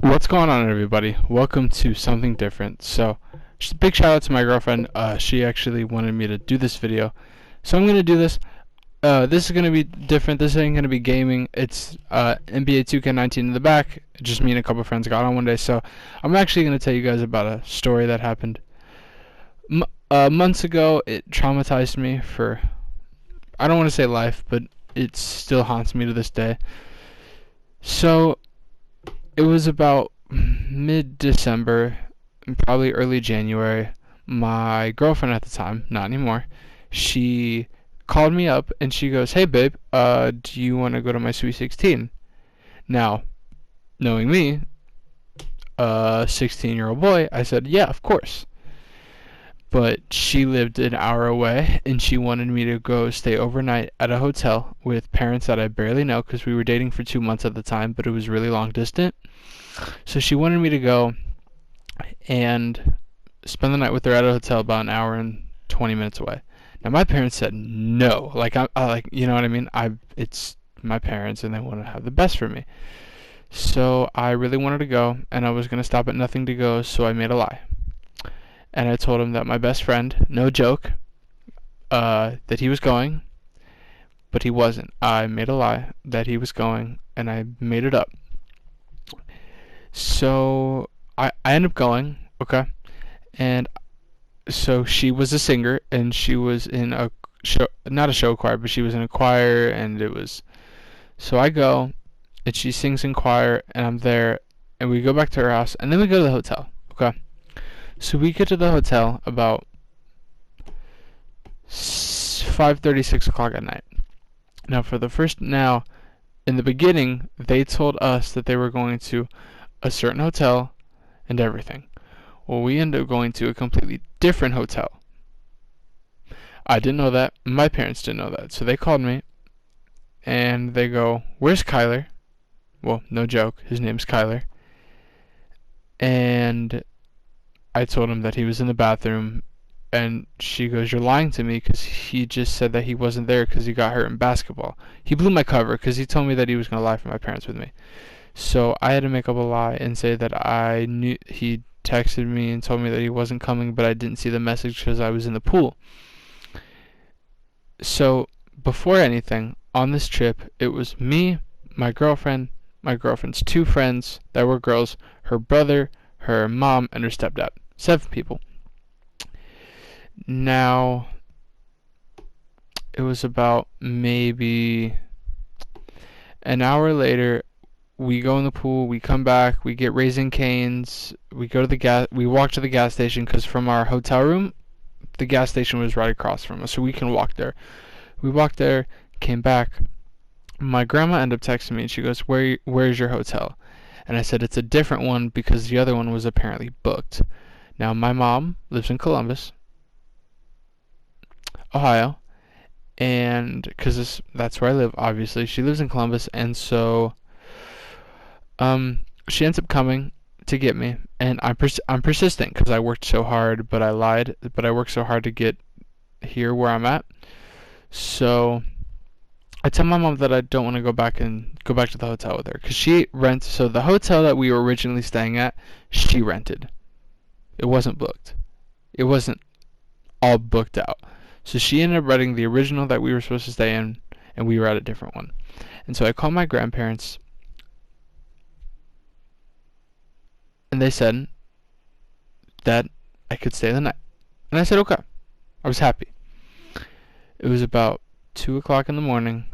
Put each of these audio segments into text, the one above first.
What's going on, everybody? Welcome to something different. So, just a big shout out to my girlfriend. She actually wanted me to do this video, so I'm gonna do this. This is gonna be different. This ain't gonna be gaming. It's NBA 2K19 in the back. Just me and a couple of friends got on one day, so I'm actually gonna tell you guys about a story that happened months ago. It traumatized me for, I don't want to say life, but it still haunts me to this day. So it was about mid-December, probably early January. My girlfriend at the time, not anymore, she called me up and she goes, "Hey babe, do you want to go to my Sweet 16?" Now, knowing me, a 16-year-old boy, I said, "Yeah, of course." But she lived an hour away and she wanted me to go stay overnight at a hotel with parents that I barely know because we were dating for 2 months at the time, but it was really long distance. So she wanted me to go and spend the night with her at a hotel about an hour and 20 minutes away. Now my parents said no. Like I like, you know what I mean? It's my parents and they want to have the best for me. So I really wanted to go and I was going to stop at nothing to go, so I made a lie. And I told him that my best friend, no joke, that he was going, but he wasn't. I made a lie that he was going and I made it up. So I ended up going, okay, and so she was a singer and she was in a show, not a show choir, but she was in a choir, and it was, so I go and she sings in choir and I'm there and we go back to her house and then we go to the hotel, okay. So we get to the hotel about 5:30, 6 o'clock at night. Now in the beginning, they told us that they were going to a certain hotel and everything. Well, we ended up going to a completely different hotel. I didn't know that. My parents didn't know that. So they called me and they go, "Where's Kyler?" Well, no joke. His name's Kyler. And I told him that he was in the bathroom. And she goes, "You're lying to me because he just said that he wasn't there because he got hurt in basketball." He blew my cover because he told me that he was going to lie for my parents with me. So I had to make up a lie and say that I knew he texted me and told me that he wasn't coming, but I didn't see the message because I was in the pool. So before anything, on this trip, it was me, my girlfriend, my girlfriend's two friends that were girls, her brother, her mom, and her stepdad. 7 people. Now, it was about maybe an hour later. We go in the pool, we come back, we get Raising Cane's, we go to we walk to the gas station because from our hotel room, the gas station was right across from us, so we can walk there. We walked there, came back. My grandma ended up texting me and she goes, "Where's your hotel?" And I said, "It's a different one because the other one was apparently booked." Now, my mom lives in Columbus, Ohio, and because that's where I live, obviously. She lives in Columbus, and so she ends up coming to get me, and I'm persistent because I worked so hard, but I lied. But I worked so hard to get here where I'm at. So I tell my mom that I don't want to go back to the hotel with her because she rents. So the hotel that we were originally staying at, she rented. It wasn't booked. It wasn't all booked out. So she ended up renting the original that we were supposed to stay in, and we were at a different one. And so I called my grandparents, and they said that I could stay the night. And I said, okay. I was happy. It was about 2 o'clock in the morning.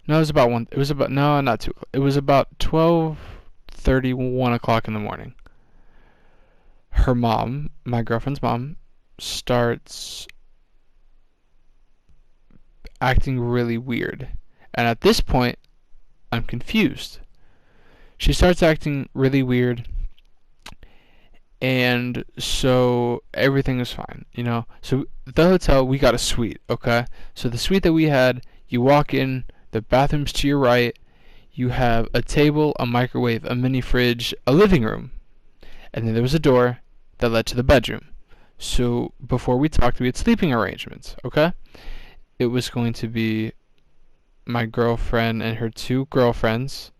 No, it was about 1. It was about, no, not 2 o'clock. It was about 12:30, 1 o'clock in the morning. Her mom, my girlfriend's mom, starts acting really weird. And at this point, I'm confused. She starts acting really weird. And so everything was fine, you know. So the hotel, we got a suite, okay? So the suite that we had, you walk in, the bathroom's to your right, you have a table, a microwave, a mini fridge, a living room. And then there was a door that led to the bedroom. So before we talked, we had sleeping arrangements, okay? It was going to be my girlfriend and her 2 girlfriends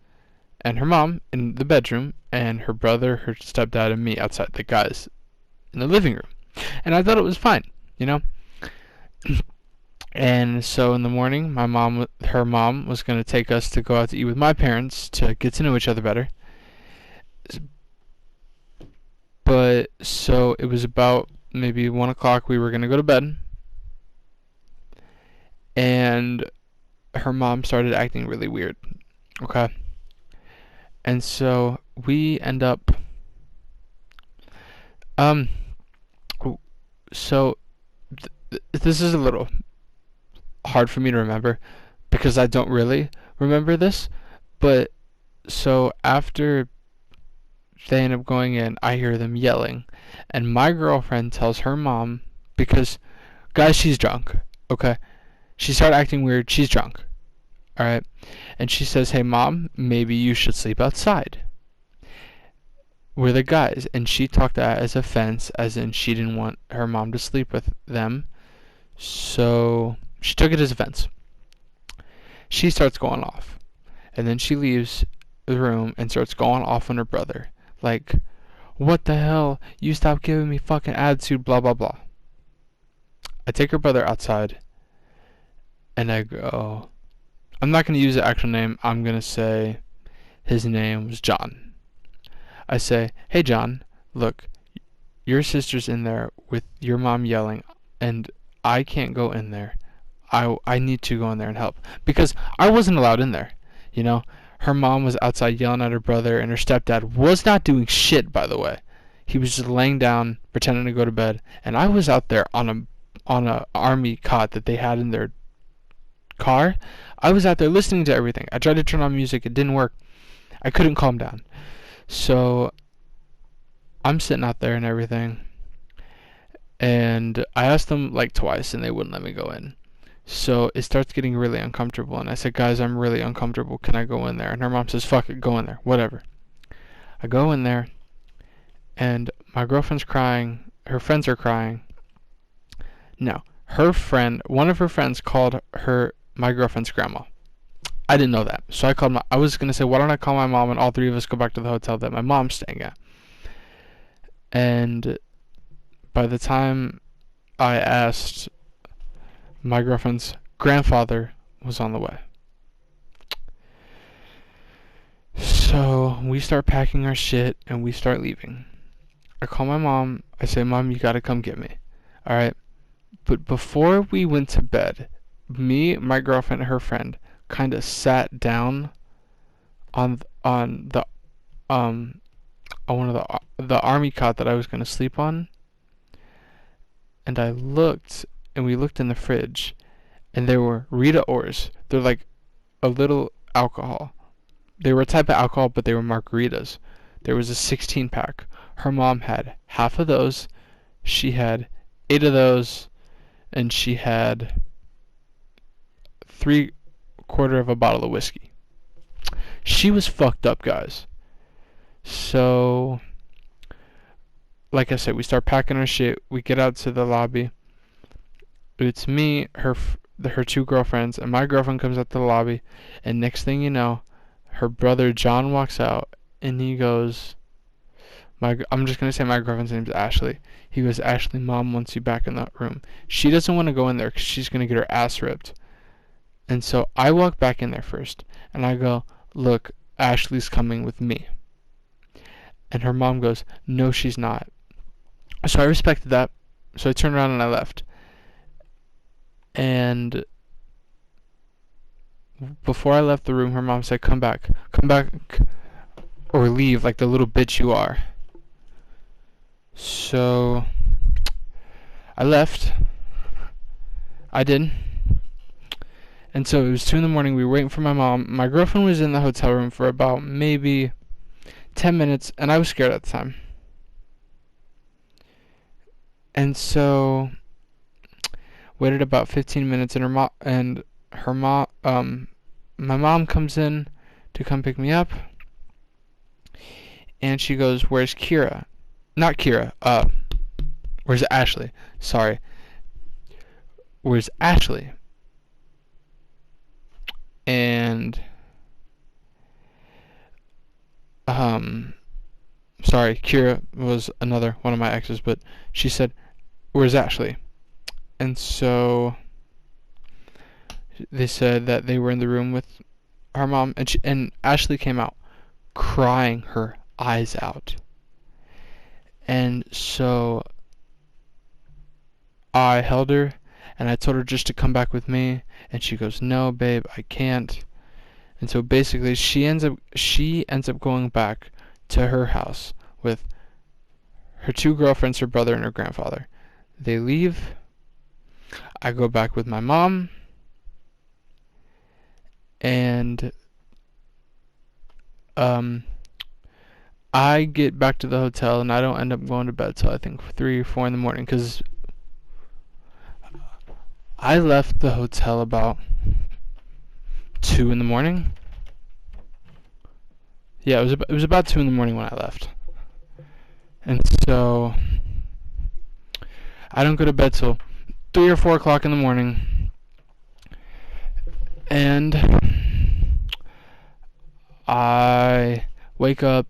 and her mom in the bedroom, and her brother, her stepdad, and me outside, the guys in the living room. And I thought it was fine, you know. And so in the morning, her mom was going to take us to go out to eat with my parents to get to know each other better. But so it was about maybe 1 o'clock. We were going to go to bed, and her mom started acting really weird. Okay. And so we end up so this is a little hard for me to remember because I don't really remember this, but so after they end up going in, I hear them yelling, and my girlfriend tells her mom, because guys, she's drunk, okay? She started acting weird. She's drunk. All right. And she says, "Hey mom, maybe you should sleep outside. We're the guys." And she took that as offense, as in she didn't want her mom to sleep with them. So she took it as offense. She starts going off. And then she leaves the room and starts going off on her brother. Like, what the hell? You stop giving me fucking attitude, blah, blah, blah. I take her brother outside. And I go, I'm not going to use the actual name. I'm going to say his name was John. I say, "Hey John, look, your sister's in there with your mom yelling, and I can't go in there. I need to go in there and help." Because I wasn't allowed in there, you know. Her mom was outside yelling at her brother, and her stepdad was not doing shit, by the way. He was just laying down, pretending to go to bed, and I was out there on a army cot that they had in their car. I was out there listening to everything. I tried to turn on music. It didn't work. I couldn't calm down. So I'm sitting out there and everything, and I asked them like twice, and they wouldn't let me go in. So it starts getting really uncomfortable, and I said, "Guys, I'm really uncomfortable. Can I go in there?" And her mom says, "Fuck it, go in there, whatever." I go in there, and my girlfriend's crying. Her friends are crying. No, one of her friends called my girlfriend's grandma. I didn't know that, so I was gonna say, why don't I call my mom and all three of us go back to the hotel that my mom's staying at? And by the time I asked, my girlfriend's grandfather was on the way. So we start packing our shit and we start leaving. I call my mom. I say, "Mom, you gotta come get me." All right. But before we went to bed, me, my girlfriend, and her friend kind of sat down on one of the army cot that I was gonna sleep on, and we looked in the fridge, and there were Rita Ors. They're like a little alcohol. They were a type of alcohol, but they were margaritas. There was a 16-pack. Her mom had half of those. She had 8 of those, and she had 3/4 of a bottle of whiskey. She was fucked up, guys. So, like I said, we start packing our shit. We get out to the lobby. It's me, her 2 girlfriends, and my girlfriend comes out to the lobby. And next thing you know, her brother John walks out, and he goes, I'm just gonna say my girlfriend's name's Ashley. He goes, "Ashley, Mom wants you back in that room." She doesn't want to go in there because she's gonna get her ass ripped. And so I walk back in there first, and I go, "Look, Ashley's coming with me." And her mom goes, "No, she's not." So I respected that. So I turned around and I left. And before I left the room, her mom said, come back, or leave like the little bitch you are." So I left. I did. And so it was 2 in the morning. We were waiting for my mom. My girlfriend was in the hotel room for about maybe 10 minutes, and I was scared at the time. And so waited about 15 minutes, and my mom comes in to come pick me up, and she goes, "Where's Kira?" Not Kira. Where's Ashley? Sorry. Where's Ashley? And sorry, Kira was another one of my exes, but she said, "Where's Ashley?" And so they said that they were in the room with her mom, and Ashley came out crying her eyes out. And so I held her and I told her just to come back with me, and she goes, "No, babe, I can't." And so basically she ends up going back to her house with her two girlfriends, her brother, and her grandfather. They leave. I go back with my mom, and I get back to the hotel, and I don't end up going to bed till I think 3 or 4 in the morning, because I left the hotel about 2 in the morning. Yeah, it was about 2 in the morning when I left. And so I don't go to bed till 3 or 4 o'clock in the morning. And I wake up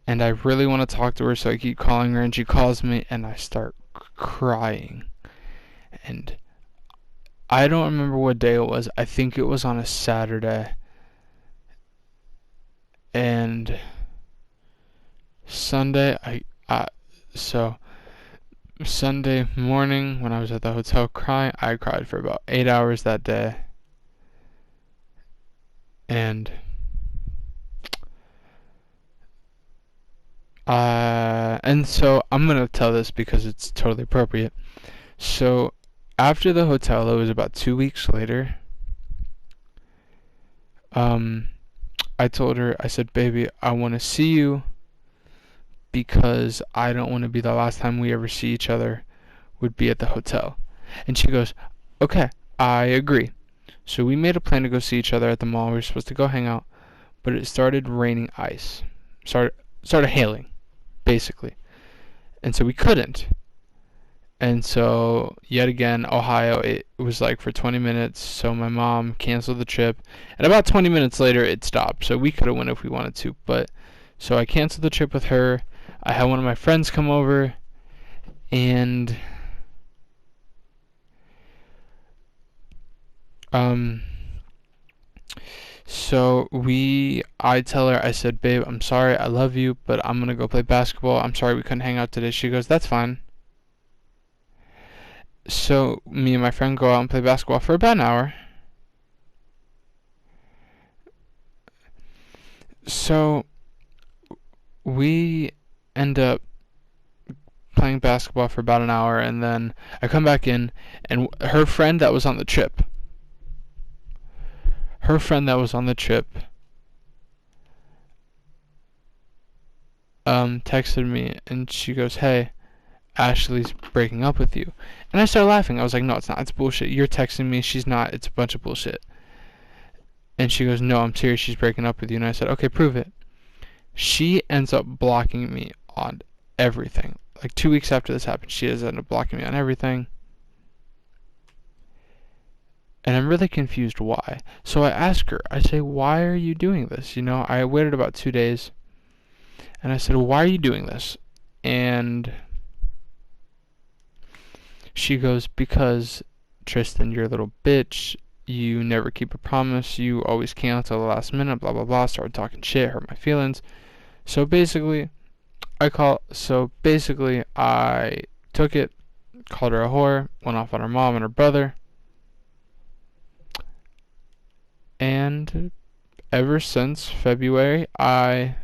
and I really want to talk to her, so I keep calling her, and she calls me and I start crying. And I don't remember what day it was. I think it was on a Saturday. And Sunday, so Sunday morning when I was at the hotel crying, I cried for about 8 hours that day. And so I'm gonna tell this because it's totally appropriate. So after the hotel, it was about 2 weeks later. I told her, I said, "Baby, I want to see you because I don't want to be the last time we ever see each other would be at the hotel." And she goes, "Okay, I agree." So we made a plan to go see each other at the mall. We were supposed to go hang out, but it started raining ice. Started hailing, basically. And so we couldn't. And so, yet again, Ohio, it was like for 20 minutes, so my mom canceled the trip. And about 20 minutes later, it stopped. So we could have went if we wanted to. But, so I canceled the trip with her. I had one of my friends come over. And, so I tell her, I said, "Babe, I'm sorry, I love you, but I'm going to go play basketball. I'm sorry we couldn't hang out today." She goes, "That's fine." So me and my friend go out and play basketball for about an hour. So we end up playing basketball for about an hour, and then I come back in, and her friend that was on the trip texted me, and she goes, "Hey, Ashley's breaking up with you." And I started laughing. I was like, "No, it's not. It's bullshit. You're texting me. She's not. It's a bunch of bullshit." And she goes, "No, I'm serious. She's breaking up with you." And I said, "Okay, prove it." She ends up blocking me on everything. Like 2 weeks after this happened, she has ended up blocking me on everything. And I'm really confused why. So I ask her, I say, "Why are you doing this?" I waited about 2 days. And I said, "Why are you doing this?" And she goes, "Because, Tristan, you're a little bitch. You never keep a promise. You always cancel the last minute, blah, blah, blah." Started talking shit, hurt my feelings. So basically, I took it, called her a whore, went off on her mom and her brother. And ever since February, I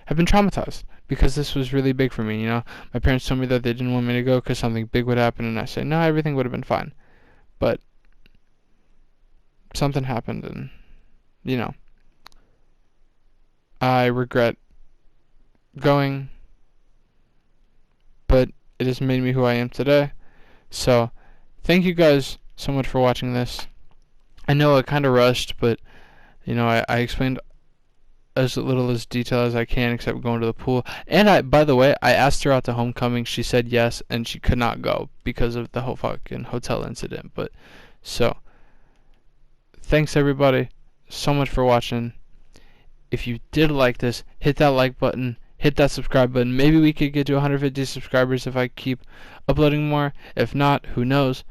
have been traumatized. Because this was really big for me, My parents told me that they didn't want me to go because something big would happen, and I said, no, everything would have been fine. But something happened, and, I regret going, but it has made me who I am today. So, thank you guys so much for watching this. I know I kind of rushed, but, I explained as little as detail as I can, except going to the pool. And by the way, I asked her out to homecoming. She said yes, and she could not go because of the whole fucking hotel incident. But so, thanks everybody so much for watching. if you did like this, hit that like button, hit that subscribe button. Maybe we could get to 150 subscribers if I keep uploading more. If not, who knows.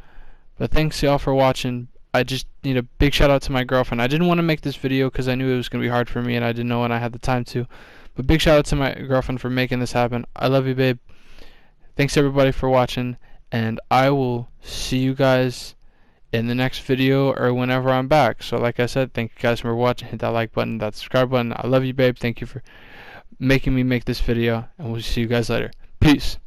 But thanks y'all for watching. I just need a big shout out to my girlfriend. I didn't want to make this video because I knew it was going to be hard for me and I didn't know when I had the time to. But big shout out to my girlfriend for making this happen. I love you, babe. Thanks everybody for watching, and I will see you guys in the next video or whenever I'm back. So like I said, thank you guys for watching. Hit that like button, that subscribe button. I love you, babe. Thank you for making me make this video, and we'll see you guys later. Peace.